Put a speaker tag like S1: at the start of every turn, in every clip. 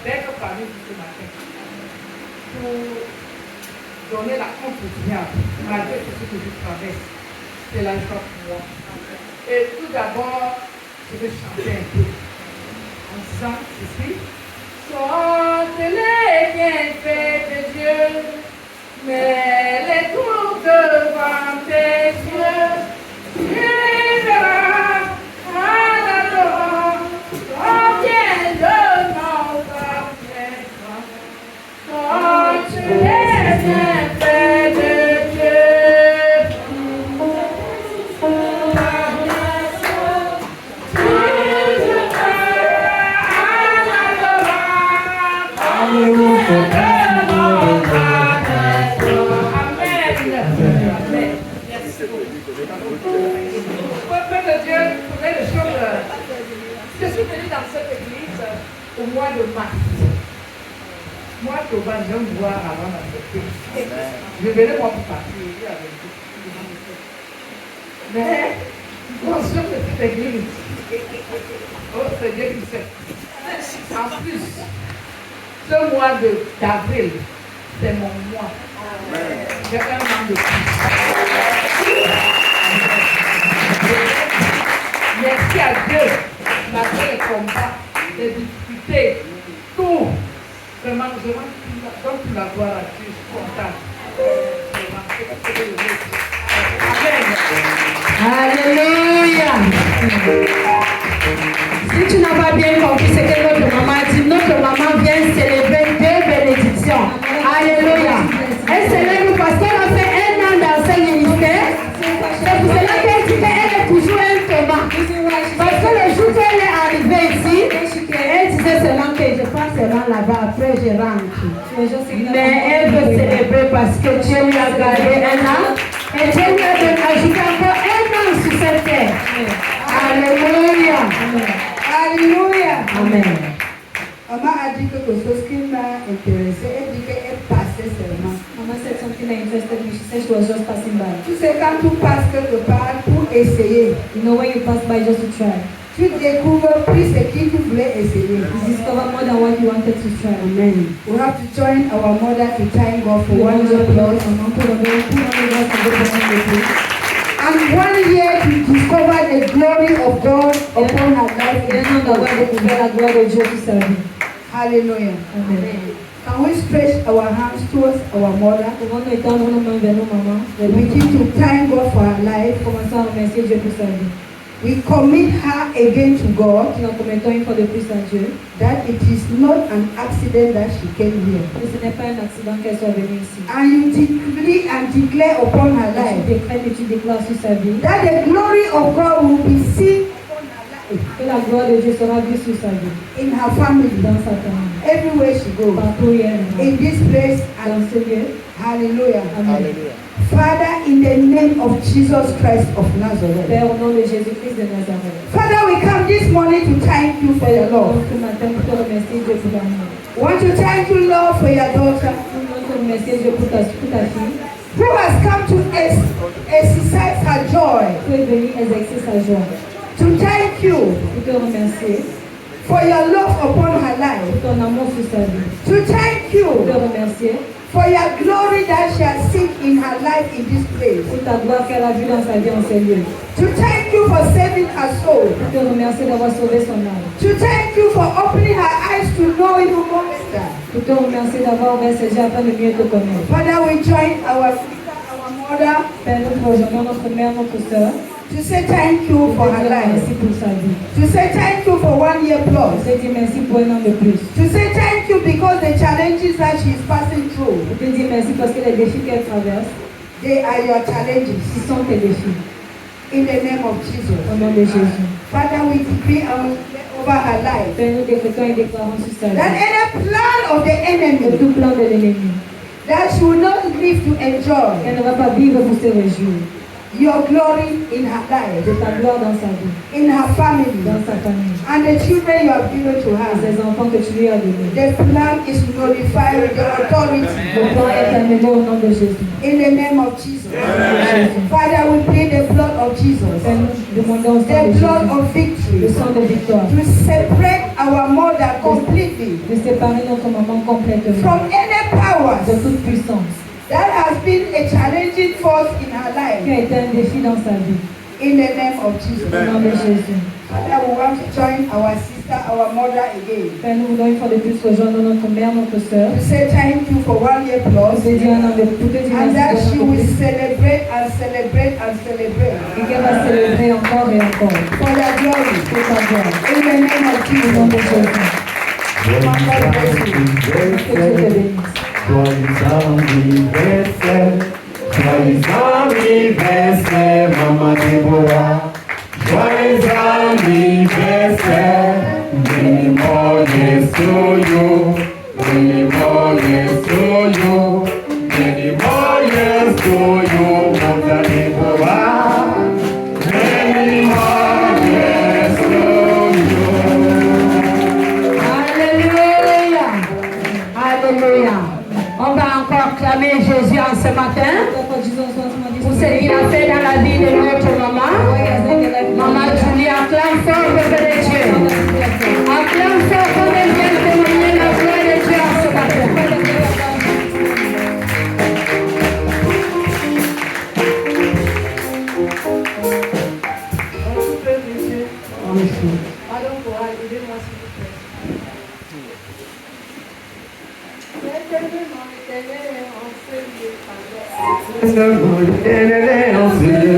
S1: d'être parmi vous ce matin pour donner la confiance malgré tout ce que je traverse. C'est la joie pour moi. Et tout d'abord, je vais chanter un peu en disant ceci. Sont les bienfaits de Dieu, mais les tours devant tes yeux, tu verras en adorant combien de notre affection. Sont les bienfaits de Dieu. Peuple de Dieu, prenez les choses. Je suis venu dans cette église au mois de mars. Moi, Toba, j'aime voir avant d'accepter. Je venais moi pour partir avec vous. Mais, bonjour de cette église. Oh, c'est Dieu qui sait. En plus, ce mois d'avril, c'est mon mois. J'ai un an de plus. Merci à Dieu, malgré les combats, les difficultés, tout. Vraiment, je donne toute la gloire à Dieu, je suis content.
S2: Alléluia. Si tu n'as pas bien compris ce que notre maman a dit, notre maman vient célébrer 2 bénédictions. Alléluia. Elle célèbre parce qu'elle a fait 1 an dans ce ministère. C'est pour cela qu'elle dit qu'elle est toujours un Thomas. Parce que le jour qu'elle est arrivée ici, elle disait seulement que je passe seulement là-bas, après je rentre. Mais elle veut célébrer parce que Dieu lui a gardé 1 an. Et Dieu lui a ajouté encore 1 an sur cette terre. Alléluia. Alléluia. Amen.
S3: Maman a dit quelque chose qui m'a intéressé. Elle dit qu'elle passait seulement.
S2: Maman said something that interested me. She said she was just passing by.
S3: Tu sais, quand tu passes quelque part pour essayer,
S2: You know when you pass by just to try,
S3: tu découvres plus ce que tu voulais essayer.
S2: you discover more than what you wanted to try.
S3: Amen. We have to join our mother to thank God for 1 year plus. And 1 year to discover the glory of God upon her life. Hallelujah.
S2: Amen.
S3: Can we stretch our hands towards our mother? We begin to thank God for her life. We commit her again to God, that it is not an accident that she came here. And you decree and declare upon her life that the glory of God will be seen in her family, everywhere she goes, in this place, and hallelujah.
S2: Hallelujah.
S3: Father, in the name of Jesus Christ of Nazareth.
S2: Père, au nom de Jésus-Christ de Nazareth.
S3: Father, we come this morning to thank you for your love.
S2: Ce matin, pour te remercier Dieu pour l'amour.
S3: We want to thank you, Lord, for your daughter,
S2: Nous te remercier Dieu pour ta fille,
S3: who has come to exercise her joy.
S2: qui est venue exercer sa joie.
S3: To thank you
S2: Pour te remercier
S3: for your love upon her life.
S2: pour ton amour sur sa vie.
S3: To thank
S2: Pour te
S3: you
S2: remercier
S3: for your glory that she has seen in her life in this place.
S2: pour ta gloire qu'elle a vue dans sa vie en ces lieux.
S3: To thank you for saving her soul.
S2: Pour te remercier d'avoir sauvé son âme.
S3: To thank you for opening her eyes to know you more better.
S2: Pour te remercier d'avoir ouvert ses yeux afin de mieux te connaître.
S3: Father, we join our sister, our mother,
S2: Père, nous rejoignons notre mère, notre soeur.
S3: to say thank you for her life.
S2: Merci pour sa vie.
S3: To say thank you for 1 year
S2: Je
S3: plus.
S2: te dis merci pour un an de plus.
S3: To say thank you because the challenges that she is passing through,
S2: Je te dis merci parce que les défis qu'elle traverse,
S3: they are your challenges.
S2: ce sont tes défis.
S3: In the name of Jesus.
S2: Au nom de Jésus.
S3: Father, we decree over her life
S2: Père, nous décrétons et déclarons sur sa
S3: that
S2: vie
S3: any plan of the
S2: que
S3: enemy
S2: tout plan de l'ennemi,
S3: that she will not live to enjoy,
S2: qu'elle ne va pas vivre pour se réjouir.
S3: your glory in her life,
S2: de ta gloire dans sa vie,
S3: in her family,
S2: dans sa famille,
S3: and the children you have given to
S2: et
S3: her.
S2: ses enfants que tu lui as donnés.
S3: The plan is nullified with the authority
S2: Le plan est annulé au nom de Jésus.
S3: in the name of Jesus.
S2: Jésus.
S3: Father, we plead the blood of Jesus,
S2: Père, nous demandons au sang de
S3: the blood
S2: Jésus,
S3: of
S2: le
S3: victory,
S2: sang de victoire,
S3: to separate our mother completely
S2: de séparer notre maman complètement
S3: from any powers
S2: de toute puissance
S3: that has been a challenging force in her
S2: qui
S3: life.
S2: a été un défi dans sa vie.
S3: In the name of Jesus.
S2: Au nom de Jésus.
S3: Father, we want to join our sister, our mother again.
S2: Père, nous voulons une fois de plus rejoindre notre mère, notre soeur.
S3: To say thank you for 1 year
S2: Pour
S3: plus.
S2: te dire un an de pour te dire
S3: And that
S2: merci
S3: she
S2: pour un an de
S3: will
S2: plus.
S3: celebrate and celebrate and celebrate.
S2: Et qu'elle va célébrer encore et encore.
S3: For your glory.
S2: Pour ta gloire.
S3: In the name of
S2: Au nom de
S3: Jesus.
S2: Jésus. Que Dieu te bénisse.
S4: Joyeux anniversaire, Maman Déborah. Joyeux anniversaire, many more years to you, many more years to you, many more years to you, Mother Deborah. Many more years to you.
S2: Alléluia. Alléluia. On va encore clamer Jésus en ce matin pour ce qu'il a fait dans la vie de notre maman. Maman Julie, acclame fort le Père de Dieu. Acclame fort comme elle vient de témoigner la gloire de Dieu en ce matin.
S1: Pardon pour aidez-moi s'il vous plaît. Éternellement, éternel, enseigné par
S4: Éternellement, éternel, enseigné.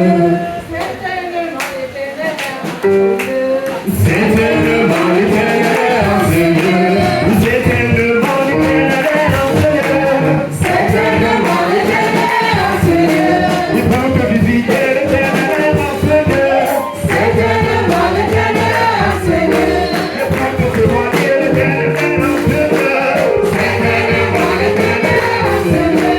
S1: Éternellement, éternel, enseigné.
S4: C'est tellement l'éternel enseigné. C'est tellement l'éternel enseigné. C'est tellement l'éternel enseigné. Il faut que visiter l'éternel enseigné. C'est tellement l'éternel enseigné. Il faut que témoigner l'éternel enseigné. C'est tellement l'éternel enseigné.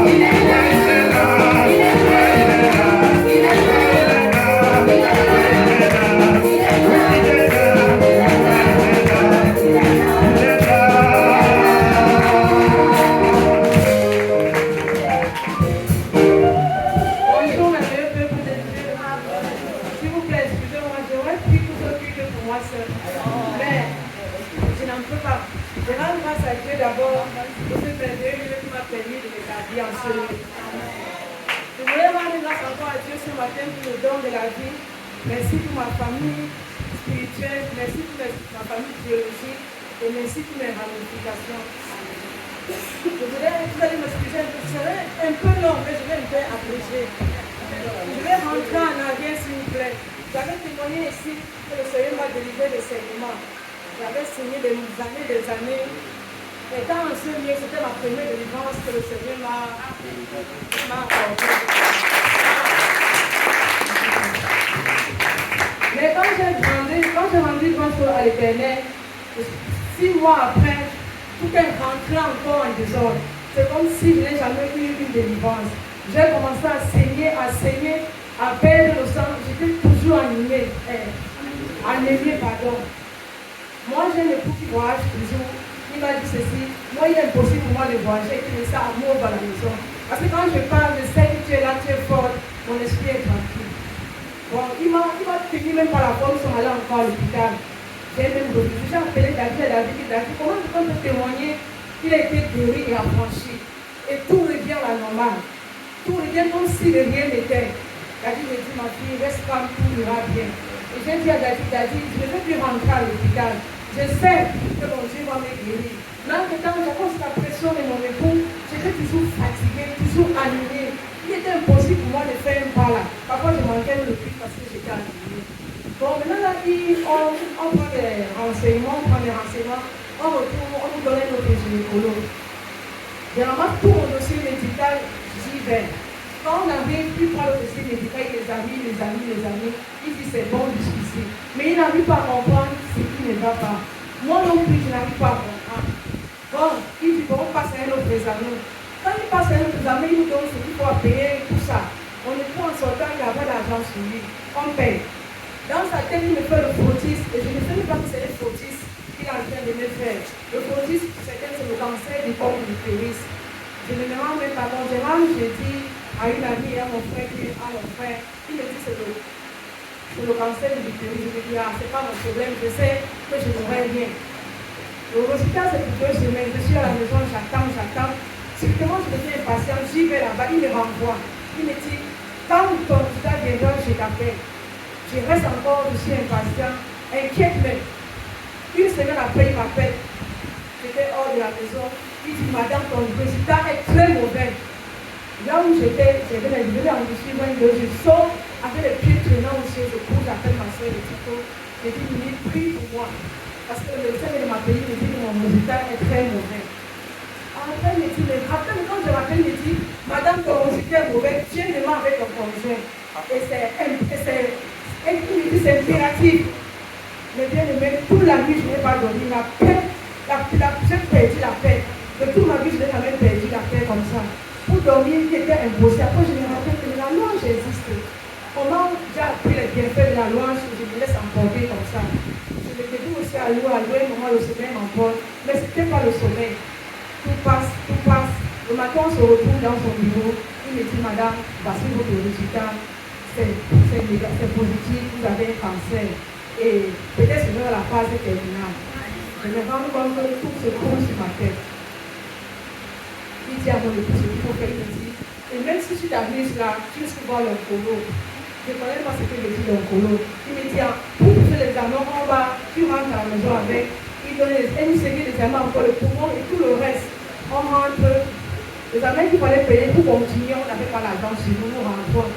S4: Il est là, il est là, il est là, il est là, il est là, il est là.
S1: Bonjour, ma meilleure peuple de Dieu. S'il vous plaît, excusez-moi, j'aimerais prier pour ceux qui sont pour moi seul. Mais je n'en peux pas. Je rends grâce à Dieu d'abord pour ce merveilleux lieu qui m'a permis de m'établir en ce lieu. Je voulais rendre grâce encore à Dieu ce matin pour le don de la vie. Merci pour ma famille spirituelle, merci pour ma famille biologique et merci pour mes ramifications. Vous allez m'excuser un peu, ce serait un peu long, mais je vais un peu abréger. Je vais rentrer en arrière s'il vous plaît. J'avais témoigné ici que le Seigneur m'a délivré des saignements. J'avais signé des années. Étant en ce lieu, c'était ma première délivrance que le Seigneur m'a accordée. Mais quand j'ai rendu grâce à l'Éternel, 6 mois après, tout est rentré encore en désordre. C'est comme si je n'ai jamais eu une délivrance. J'ai commencé à saigner, à perdre le sang. J'étais toujours anémie. Moi, j'ai un époux qui voyage toujours. Il m'a dit ceci. Moi, il est impossible pour moi de voyager. Il me dit amour à la maison. Parce que quand je parle, je sais que tu es là, tu es forte. Mon esprit est tranquille. Bon, il m'a tenu même par la porte. Ils sont allés encore à l'hôpital. J'ai même refusé. J'ai appelé David. Comment tu peux me témoigner qu'il a été guéri et affranchi. Et tout revient à la normale. Tout revient comme si de rien n'était. David me dit, ma fille, reste calme, tout ira bien. Et j'ai dit à David, je ne veux plus rentrer à l'hôpital. Je sais que mon Dieu va me guérir. Mais en temps, j'ai commencé la pression de mon époux. J'étais toujours fatiguée, toujours animée. Il était impossible pour moi de faire un pas là. Parfois, je manquais le prix parce que j'étais animée. Bon, maintenant, là, on prend des renseignements, on retourne, on nous donne notre gynécologue. Généralement, tout mon dossier médical, j'y vais. Quand on n'arrive plus par le dossier médical, les amis, il dit c'est bon jusqu'ici. Mais il n'arrive pas à comprendre ce qui ne va pas. Moi non plus, je n'arrive pas à comprendre. Bon, il dit bon, on passe à un autre examen. Quand il passe à un examen, il nous donne ce qu'il faut payer, tout ça. On est pas en sortant, il n'y a pas d'argent sur lui. On paye. Dans sa tête, il me fait le frottis, et je ne sais même pas que c'est le frottis qu'il est en train de me faire. Le frottis, c'est le cancer du corps du l'utérus. Je ne me rends même pas compte. J'ai dit à une amie, à mon frère, il me dit c'est le cancer du l'utérus. Je me dis, ah, c'est pas mon problème, je sais que je n'aurai rien. Le résultat, c'est pour 2 semaines. Je suis à la maison, j'attends. Strictement, je deviens impatient, j'y vais là-bas, il me renvoie. Il me dit, quand ton résultat viendra, je t'appelle. Je reste encore, je suis impatient, inquiète même. Une semaine après, il m'appelle. J'étais hors de la maison. Il dit, madame, ton résultat est très mauvais. Là où j'étais, je venais en suivre un deux, je sors avec les pieds traînants aussi, je cours, j'appelle ma soeur, je dis, prie pour moi. Parce que le médecin de ma pays me dit que mon résultat est très mauvais. Après, il me dit, mais après, quand je rappelle, il me dit, madame, ton résultat est mauvais, viens demain avec ton conjoint. Et c'est impératif. Mais bien aimé, toute la nuit, je n'ai pas dormi. J'ai perdu la paix. De toute ma vie, je n'ai jamais perdu la paix comme ça. Pour dormir, il était impossible. Après, je me rappelle que la louange existe. Comment j'ai appris les bienfaits de la louange, je me laisse emporter comme ça. Je me dis aussi à louer, un moment, le sommeil m'emporte. Mais ce n'était pas le sommeil. Tout passe. Le matin, on se retrouve dans son bureau. Il me dit, madame, voici votre résultat. C'est positif, vous avez un cancer. Et peut-être que la phase est terminale. Je me rends compte que tout se trouve sur ma tête. Il dit à mon épouse ce qu'il faut faire, il me dit, et même si tu t'amuses là, tu risques de voir l'oncologue. Je ne connais pas ce que me dit l'oncologue. Il me dit, pour faire l'examen, tu rentres à la maison avec, il donne une série d'examens encore le poumon et tout le reste. On rentre. L'examen qu'il fallait payer pour continuer, on n'avait pas l'argent chez nous, nous rentrons.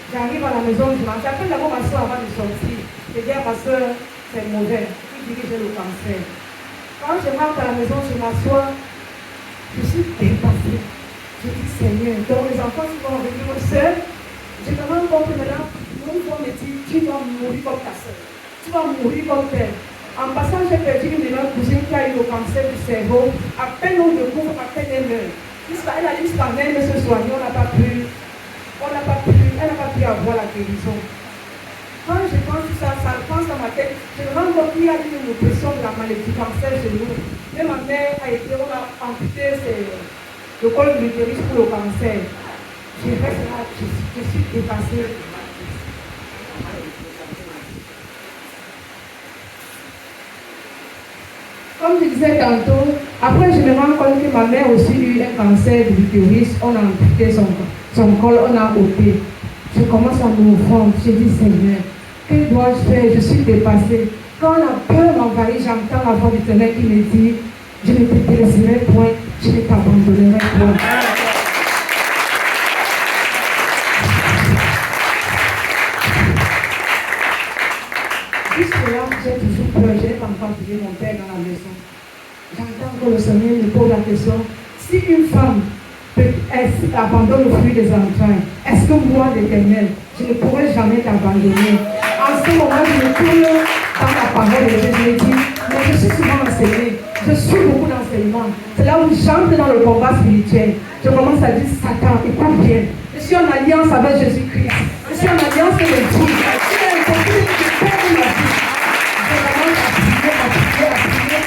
S1: J'arrive à la maison, je mange. J'appelle d'abord ma soeur avant de sortir. Je dis à ma soeur, c'est mauvais. Il dit que j'ai le cancer. Quand je rentre à la maison, je m'assois. Je suis dépassée. Je dis, Seigneur, donc les enfants qui vont revenir au seul, je me rends compte que maintenant, mon enfant me dit, tu vas mourir comme ta soeur. Tu vas mourir comme telle. En passant, j'ai perdu une de mes cousines qui a eu le cancer du cerveau. À peine on découvre, à peine elle meurt. Elle a dit jusqu'à même se soigner, elle n'a pas pu avoir la guérison. Quand je pense ça pense dans ma tête, je me rends compte qu'il y a une oppression de la maladie cancer chez nous. Même ma mère a été, on a amputé le col de l'utérus pour le cancer. Je reste là, je suis dépassée. Comme je disais tantôt, après je me rends compte que ma mère aussi eu un cancer de l'utérus, on a amputé son col, on a ôté. Je commence à m'ouvrir, je dis Seigneur, que dois-je faire? Je suis dépassée. Quand la peur m'envahit, j'entends la voix du Seigneur qui me dit, je ne te délaisserai point, je ne t'abandonnerai point. Jusque-là, j'ai toujours peur, je n'ai pas encore prié mon père dans la maison. J'entends que le Seigneur me pose la question, si une femme abandonne le fruit des entrailles, est-ce que moi, l'Éternel, je ne pourrai jamais t'abandonner? En ce moment, je me tourne dans la parole de Dieu, je me dis, mais je suis souvent enseignée, je suis beaucoup d'enseignements. C'est là où j'entre dans le combat spirituel. Je commence à dire, Satan, écoute bien, je suis en alliance avec Jésus-Christ, je suis en alliance avec Dieu. Il est impossible que je perde ma vie. Je commence à prier.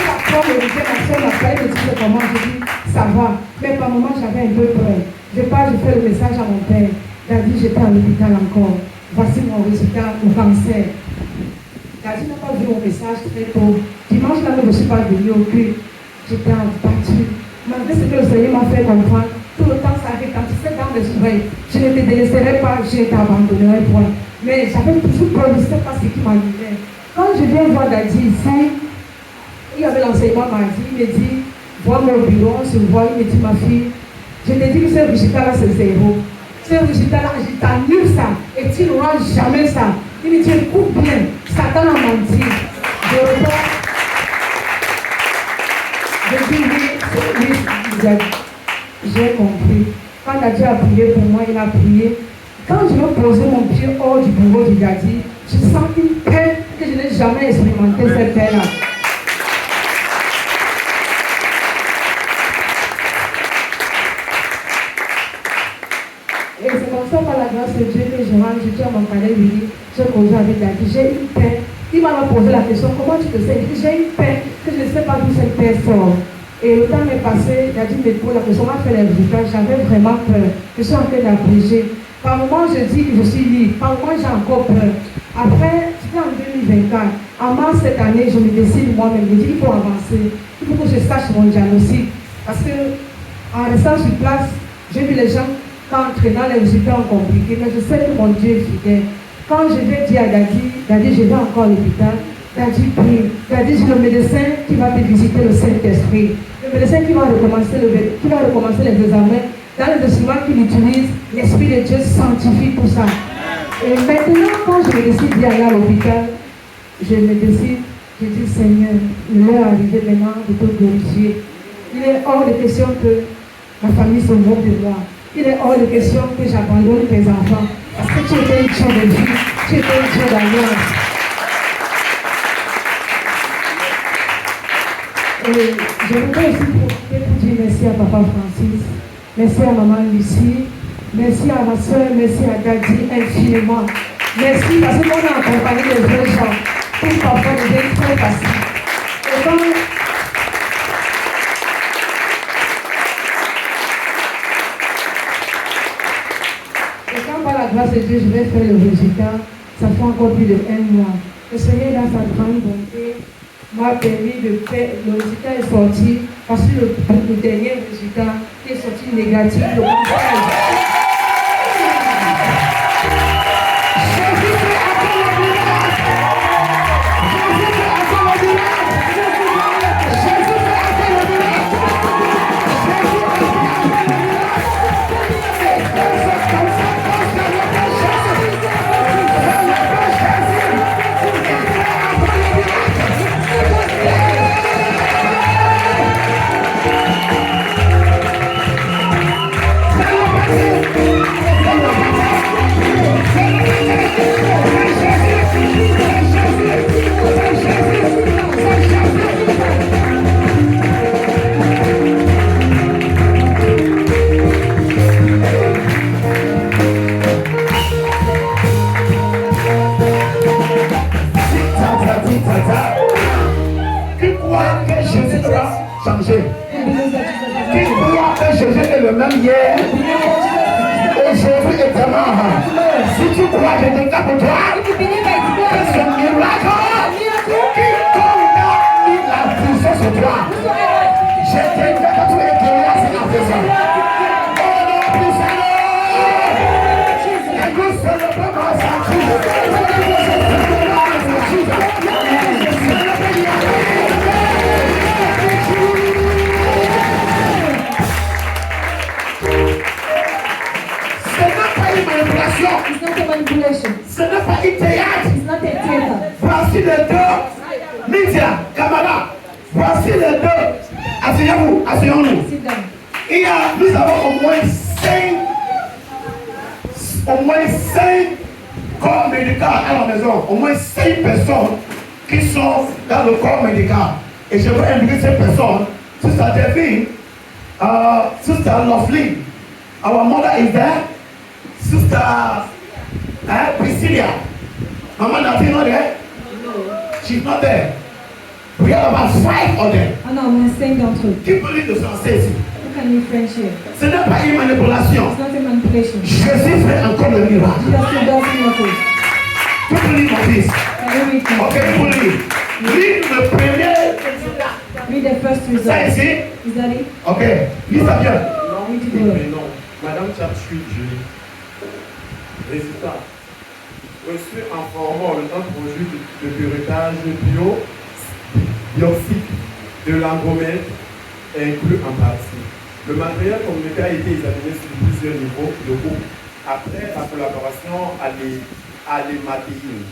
S1: La forme de Dieu, ma soeur m'appelle et me dit comment, je dis, ça va. Mais par moment, j'avais un peu peur. Je pars, je fais le message à mon père. David, j'étais à l'hôpital encore. Voici mon résultat au cancer. David n'a pas vu mon message très tôt. Dimanche, là, je ne suis pas venue au culte. J'étais abattue. Malgré ce que le Seigneur m'a fait comprendre, tout le temps, ça retentissait dans mes oreilles. Je ne te délaisserai pas, je ne t'abandonnerai point. Mais j'avais toujours peur, je ne sais pas ce qui m'arrivait. Quand je viens voir David ici, il y avait l'enseignement mardi, il me dit, vois mon bureau, on se voit, il me dit, ma fille, je te dis que ce résultat-là, c'est zéro. Ce résultat-là, je t'annule ça, et tu n'auras jamais ça. Il me dit, écoute bien, Satan a menti. Je réponds, je dis, oui, j'ai compris. Quand Dieu a prié pour moi, il a prié. Quand je me posais mon pied hors du bureau du Gadi, je sens une paix que je n'ai jamais expérimenté, cette paix-là.
S2: avec Daddy, j'ai une paix. Il m'a posé la question, comment tu te sais? Il dit, j'ai une paix que je ne sais pas d'où cette paix sort. Et le temps est passé, Daddy me pose la question, on a fait les résultats, j'avais vraiment peur. Je suis en train d'abréger. Par moment, je dis que je suis libre. Par moment, j'ai encore peur. Après, c'était en 2024. En mars cette année, je me décide moi-même. Je dis qu'il faut avancer. Il faut que je sache mon diagnostic. Parce que, en restant sur place, j'ai vu les gens entrer dans les résultats compliqués. Mais je sais que mon Dieu est fidèle. Quand je vais dire à Daddy, je vais encore à l'hôpital. Daddy prie. Daddy, c'est le médecin qui va te visiter le Saint-Esprit. Le médecin qui va recommencer les examens. Dans les documents qu'il utilise, l'Esprit de Dieu sanctifie tout ça. Et maintenant, quand je me décide d'y aller à l'hôpital, je me décide, je dis Seigneur, l'heure est arrivée maintenant de te glorifier. Il est hors de question que ma famille se moque de moi. Il est hors de question que j'abandonne tes enfants. Parce que tu étais une Dieu de vie, tu étais une Dieu d'alliance. Et je voudrais aussi profiter pour dire merci à Papa Francis, merci à Maman Lucie, merci à ma soeur, merci à Daddy infiniment. Merci parce qu'on a accompagné les vrais gens. Tout parfois devient très facile. Et quand par la grâce de Dieu, je vais faire le résultat, ça fait encore plus de 1 mois. Le Seigneur, dans sa grande bonté, m'a permis de faire, le résultat est sorti, parce que le dernier résultat qui est sorti négatif, le cancer.
S4: Le même hier, aujourd'hui et demain. Si tu crois, je déclare pour toi que ce miracle qui compte la puissance sur toi. Je déclare que tu es guéri à cette affaire. Oh non, puissant! Et nous célébrons sa
S2: It's not a manipulation.
S4: Ce n'est pas une théâtre.
S2: It's not a theater.
S4: Voici les deux. Lydia, camarade. Voici les deux. Asseyez-vous, asseyons-nous.
S2: Sit down.
S4: Nous avons au moins 5 corps médicaux à la maison. Au moins 5 personnes qui sont dans le corps médical. Et je veux inviter ces personnes. Sister Devine, Sister Lovely. Our mother is there. Sister Priscilla. Mama Nafi not there? No. She's not there. We have about 5 of them.
S2: Oh no, I'm staying down too.
S4: Qui peut lire le français ici?
S2: How can you French here?
S4: Ce n'est pas une manipulation.
S2: It's not a manipulation.
S4: Jésus fait encore le miracle.
S2: Jesus still does miracles.
S4: Tu peux lire mon fils.
S2: Can you read me?
S4: Ok, tu peux lire. Lis le premier résultat.
S2: Read the first
S4: Ça
S2: result.
S4: ici?
S2: Is that it?
S4: Ok, lis ça bien.
S5: Non, mais non. Madame Chapchuit, Julie. Résultat. Reçu en format le temps produit de puritage biopsique de l'andromètre inclus en partie. Le matériel communiqué a été examiné sur plusieurs niveaux locaux après la collaboration à l'hématéine.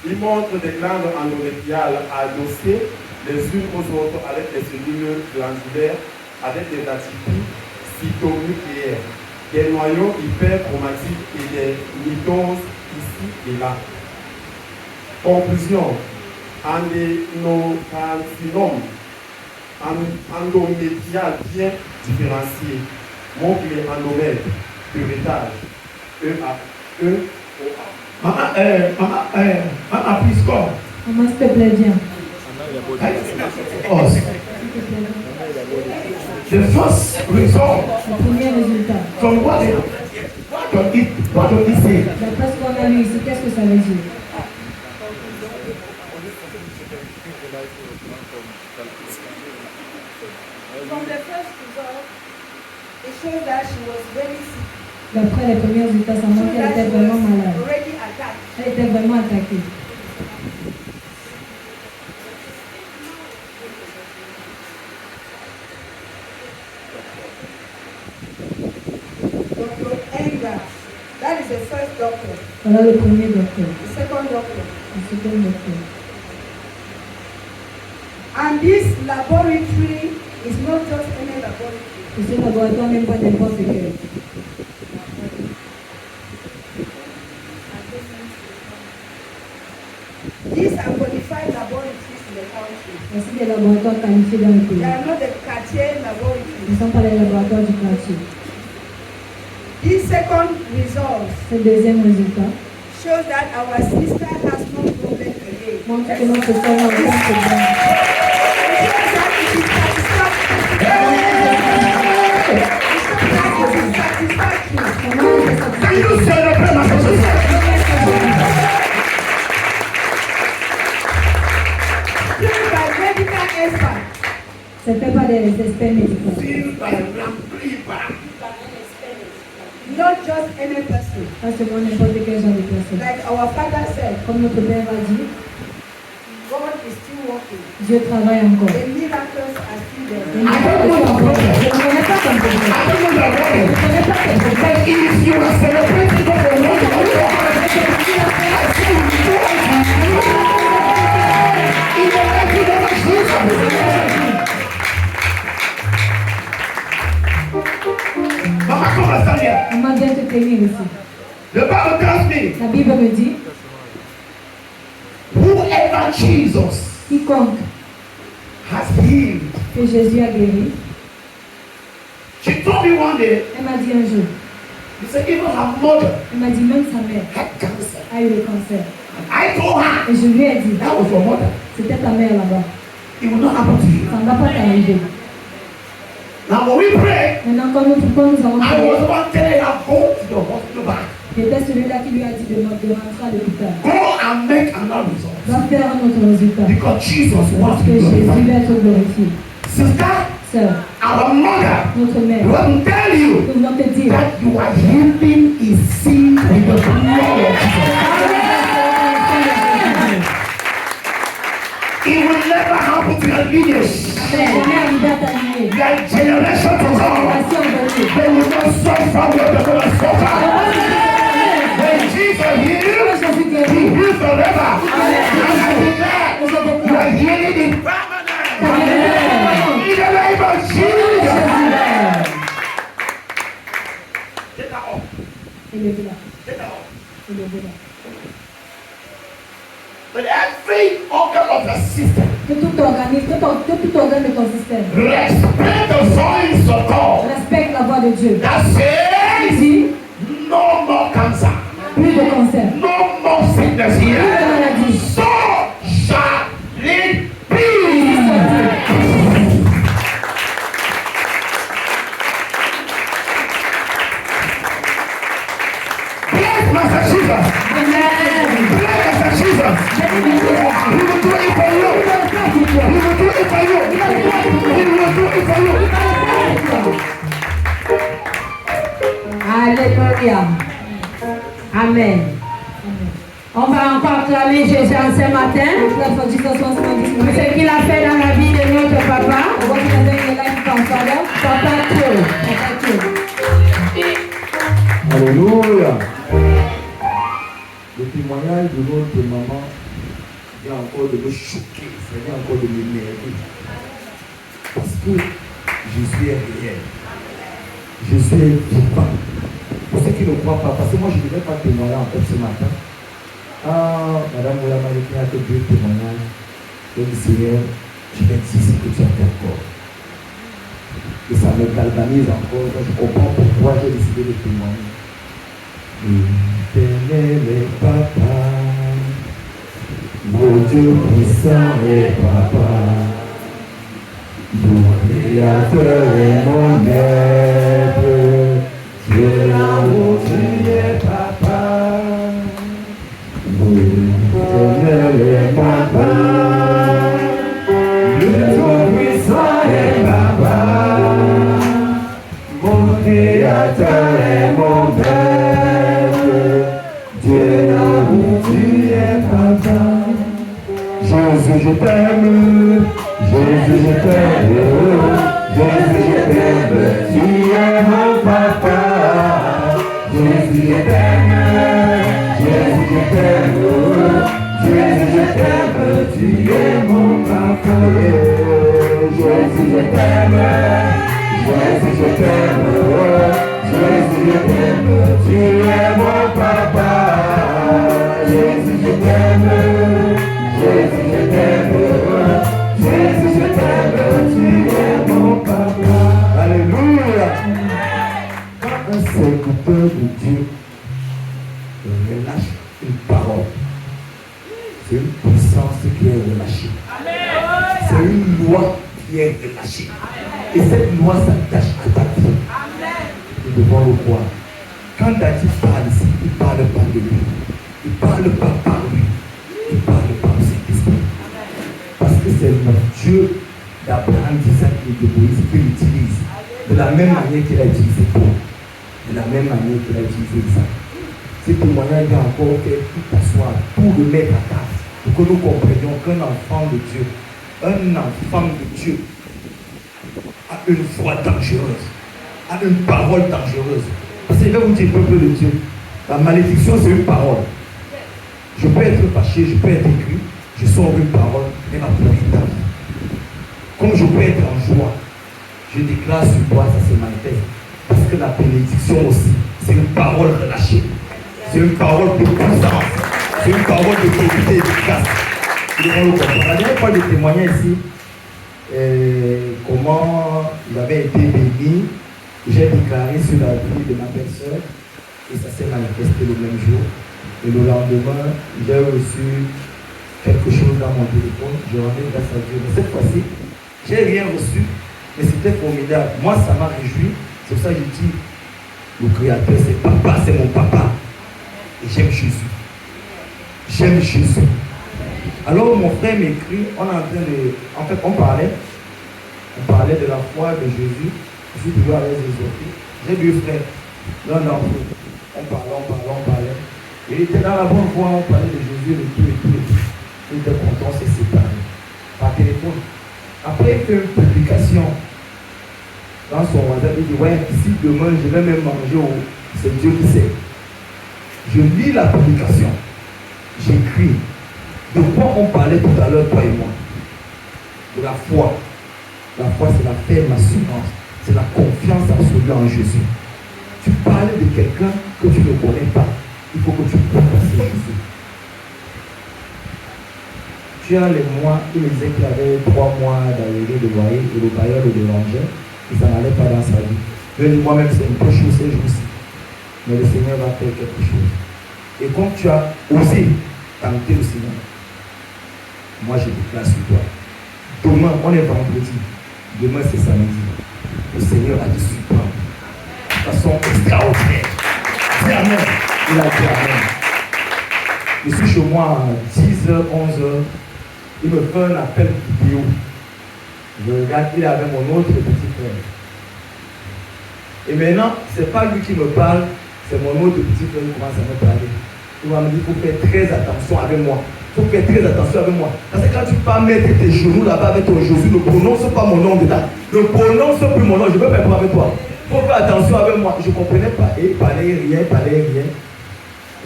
S5: Il montre des glandes endométriales adossées les unes aux autres avec des cellules glandulaires avec des atypies cytonucléaires, des noyaux hyperchromatiques et des mitoses ici et là. Conclusion, adénocarcinome endométrial bien différencié, montre les endomètres, curettage, EOA.
S4: Maman, please come.
S2: Maman, s'il te plaît, viens.
S4: Us. The first result
S2: Le premier résultat.
S4: from what does it say?
S2: D'après ce qu'on a lu ici, qu'est-ce que ça veut dire?
S3: From the first result, it shows that she was very sick.
S2: D'après les premiers résultats, ça montre qu'elle était vraiment malade.
S3: Already attacked.
S2: Elle était vraiment attaquée.
S3: Dr. Enga, that is the first doctor.
S2: Voilà le premier docteur.
S3: The second doctor.
S2: Le second docteur.
S3: And this laboratory is not just any laboratory.
S2: Et ce laboratoire n'est pas n'importe quel.
S3: These are qualified laboratories in the country.
S2: Voici des laboratoires qualifiés dans le
S3: They
S2: pays.
S3: are not the Cartier
S2: Ce ne
S3: laboratories.
S2: sont pas les laboratoires du quartier.
S3: This second result
S2: Ce deuxième résultat
S3: shows that our sister has no problem again.
S2: montre que notre soeur n'a aucun problème.
S3: It shows that it is satisfactory.
S2: Comment elle est satisfaite?
S4: Can you celebrate my sister?
S3: Proved by medical experts.
S2: C'est fait par des experts médicaux.
S3: Not just any person.
S2: Pas seulement n'importe quel genre de personne.
S3: Like our father said,
S2: Comme notre Père a dit,
S3: God is still working.
S2: Dieu travaille encore.
S3: The miracles are still
S2: Les
S3: there.
S2: miracles sont encore là. Je ne connais pas ton problème.
S4: I don't know the
S2: Je ne connais pas ton problème.
S4: But if you are celebrating God for what you are in the mighty name of Jesus. Mama, come and stand here.
S2: Maman vient te tenir ici.
S4: The Bible tells me,
S2: La Bible me dit,
S4: whoever Jesus
S2: quiconque
S4: has healed.
S2: que Jésus a guéri,
S4: She told me one day,
S2: elle m'a dit un jour,
S4: he said, even her mother
S2: elle m'a dit même sa mère
S4: had cancer.
S2: a eu le cancer.
S4: I told her,
S2: Et je lui ai dit,
S4: that was your mother.
S2: c'était ta mère là-bas.
S4: It will not happen to you.
S2: Ça ne va pas t'arriver.
S4: Now when we pray,
S2: Maintenant, quand nous avons
S4: I
S2: prié,
S4: was the one telling her, go to the hospital back.
S2: j'étais celui-là qui lui a dit de rentrer à l'hôpital.
S4: Go and make another result.
S2: Va faire un autre résultat.
S4: Because Jesus wants
S2: Parce
S4: to
S2: que
S4: be
S2: Jésus
S4: glorified.
S2: va être glorifié.
S4: Sister,
S2: Sœur,
S4: our mother
S2: notre mère,
S4: will tell you
S2: nous voulons te dire,
S4: that your healing is seen with the blood of Jesus. It will never happen to your lineage.
S2: c'est jamais arrivé à ta lignée.
S4: Your generation to come,
S2: Génération venue.
S4: they will not suffer what they're going to suffer. When Jesus heals,
S2: Jésus
S4: He
S2: guérit.
S4: heals forever. And I declare, your healing is permanent. In the name of Jesus. Take that off.
S2: Élevez-la.
S4: Take that off.
S2: Élevez-la.
S4: But every organ of the system,
S2: Que tout organisme, que tout organe de ton système
S4: respect the voice of God
S2: respecte la voix de Dieu.
S4: that
S2: Il
S4: says,
S2: dit,
S4: no more cancer,
S2: plus de cancer,
S4: no more sickness
S2: plus de
S4: here.
S2: maladie.
S4: So shall it be. Bless Master Jesus. Bless Master Jesus. He will do it for you. He will do it for you. He will do it for you.
S2: Alléluia. Amen. On va encore acclamer Jésus en ce matin. Ce qu'il a fait dans la vie de notre papa. Papa Claude.
S5: Alléluia. Le témoignage de notre maman vient encore de me choquer, ça vient encore de m'énerver. Parce que Jésus est réel. Jésus est vivant. Pour ceux qui ne croient pas, parce que moi je ne devais pas témoigner en fait ce matin. Ah, Madame Oulama a fait 2 témoignages. Je dis Seigneur, je vais dire ce que tu as fait encore. Et ça me galvanise encore. Donc je comprends pourquoi j'ai décidé de témoigner. Éternel Papa, mon Dieu puissant et Papa, mon Créateur et mon Maître, Dieu l'amour, tu es Papa, mon Éternel et Papa, le Dieu puissant et Papa, mon Créateur et mon Maître, Dieu l'amour, tu es Papa. Jésus, je t'aime, Jésus, je t'aime, Jésus, je t'aime, tu es mon papa. Jésus, je t'aime, Jésus, je t'aime, Jésus, je t'aime, tu es mon papa. Jésus, je t'aime, Jésus, je t'aime, Jésus, je t'aime, tu es mon papa. Jésus, je t'aime. Jésus, je t'aime, Jésus, je t'aime, tu es mon papa. Alléluia. Quand un serviteur de Dieu relâche une parole, c'est une puissance qui est relâchée. C'est une loi qui est relâchée. Et cette loi s'attache à ta vie. Nous devons le croire. Quand David parle ici, il ne parle pas de lui. Il ne parle pas par lui. Il parle par le Saint-Esprit. Parce que c'est notre Dieu d'Abraham, d'Isaac et de Moïse qu'il utilise. De la même manière qu'il a utilisé Paul. De la même manière qu'il a utilisé Isaac. Ce témoignage doit encore faire tout asseoir, tout remettre à table. Pour que nous comprenions qu'un enfant de Dieu, a une foi dangereuse, a une parole dangereuse. Parce que je vais vous dire, peuple de Dieu, la malédiction c'est une parole. Je peux être fâché, je peux être écrit, je sors une parole, elle va pourrir ta vie. Comme je peux être en joie, je déclare sur toi, ça se manifeste. Parce que la bénédiction aussi, c'est une parole relâchée. C'est une parole de puissance. C'est une parole de qualité et de grâce. La dernière fois, je témoignais ici comment j'avais été béni. J'ai déclaré sur la vie de ma belle-sœur et ça s'est manifesté le même jour. Et le lendemain, j'ai reçu quelque chose dans mon téléphone. Je rendais grâce à Dieu. Mais cette fois-ci, j'ai rien reçu, mais c'était formidable. Moi, ça m'a réjoui. C'est pour ça que je dis, le Créateur, c'est papa, c'est mon papa. Et j'aime Jésus. J'aime Jésus. Alors mon frère m'écrit, on est en train de... En fait, on parlait de la foi de Jésus. Je suis toujours avec les autres. J'ai deux frères, l'un d'entre eux. On parlait. Et il était dans la bonne voie, on parlait de Jésus, de tout. Il était content, on s'est séparés. Par téléphone. Après, il fait une publication dans son WhatsApp. Il dit, ouais, si demain je vais même manger, c'est Dieu qui sait. Je lis la publication. J'écris. De quoi on parlait tout à l'heure, toi et moi? De la foi. La foi, c'est la ferme assurance. C'est la confiance absolue en Jésus. Tu parlais de quelqu'un que tu ne connais pas. Il faut que tu peux passer Jésus. Tu as les mois, il me disait qu'il avait 3 mois d'arrivée de loyer et le bailleur le dérangeait et ça n'allait pas dans sa vie. Je dis moi-même, c'est un peu chaud ces jours-ci. Mais le Seigneur va faire quelque chose. Et comme tu as osé tenter le Seigneur, moi je déclare sur toi. Demain, on est vendredi. Demain, c'est samedi. Le Seigneur a dit surprendre. De façon extraordinaire. Dis amen. Il a dit amen. Je suis chez moi à 10h, 11h. Il me fait un appel vidéo. Je regarde, il est avec mon autre petit frère. Et maintenant, ce n'est pas lui qui me parle, c'est mon autre petit frère qui commence à me parler. Il va me dire, il faut faire très attention avec moi. Il faut faire très attention avec moi. Parce que quand tu vas mettre tes genoux là-bas avec ton Jésus, ne prononce pas mon nom dedans. Ne prononce plus mon nom, je ne veux pas être avec toi. Il faut faire attention avec moi. Je ne comprenais pas. Et il parlait rien.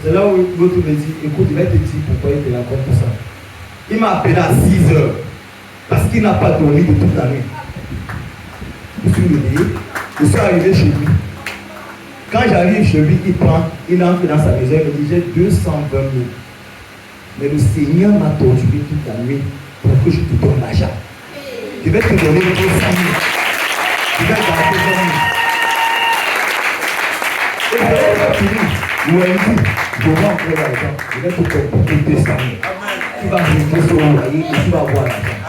S5: C'est là où l'autre me dit, écoute, je vais te dire pourquoi il te raconte tout ça. Il m'a appelé à 6h. Parce qu'il n'a pas dormi de toute la nuit. Je suis réveillé. Je suis arrivé chez lui. Quand j'arrive chez lui, il entre dans sa maison, il me dit, j'ai 220 000. Mais le Seigneur m'a torturé toute la nuit pour que je te donne l'argent. Je vais te donner 200 000. Je vais garder 20 000. Et je vais pas fini.
S4: Lundi, je vais encore l'argent. Je vais te comporter 200 000. Tu vas rentrer sur le loyer et tu vas avoir l'argent.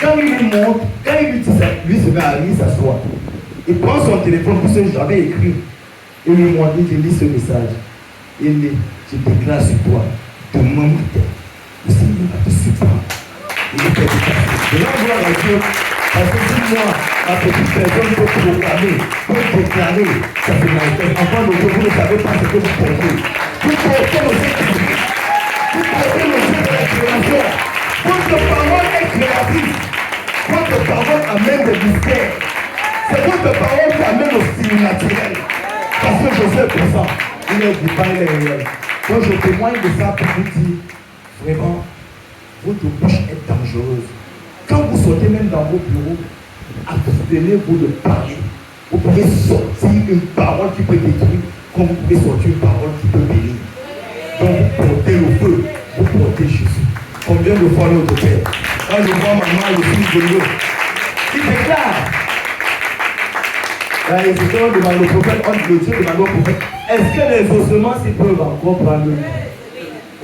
S4: Quand il lui montre, quand il lui dit ça, lui se met à lui s'asseoir. Il prend son téléphone pour ce que j'avais écrit. Il lui montre, il lit ce message. Il dit, je déclare sur toi, demain matin, le Seigneur va te surprendre. Il est déclaré. Je vais voir à Dieu, parce que si moi, ma petite personne peut proclamer, peut déclarer, ça se manifeste. Enfin, le jour, vous ne savez pas ce que vous portez. Vous portez le Saint-Esprit. Vous portez le Dieu de la création. Votre parole est créative. Votre parole amène des mystères. C'est votre parole qui amène au surnaturel. Parce que Joseph pour ça, il est divin, il est réel. Donc je témoigne de ça pour vous dire, vraiment, votre bouche est dangereuse. Quand vous sortez même dans vos bureaux, abstenez-vous de parler. Vous pouvez sortir une parole qui peut détruire, comme vous pouvez sortir une parole qui peut bénir. Donc vous portez le feu, vous portez Jésus. Combien de fois notre Père? Quand je vois maman, le fils de Dieu, il déclare. Là, il demande au prophète, le Dieu demande au prophète, est-ce que les ossements s'y peuvent encore prendre?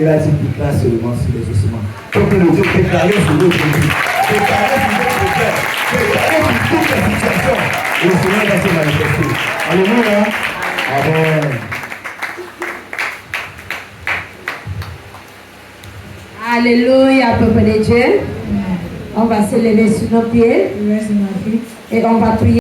S4: Il a dit, déclare seulement sur les ossements. Donc le Dieu déclaré sur l'autre Jésus, déclaré sur votre Père, déclaré sur toutes les situations. Et le Seigneur va se manifester. Alléluia. Amen.
S2: Alléluia, peuple de Dieu. On va se lever sur nos pieds et on va prier.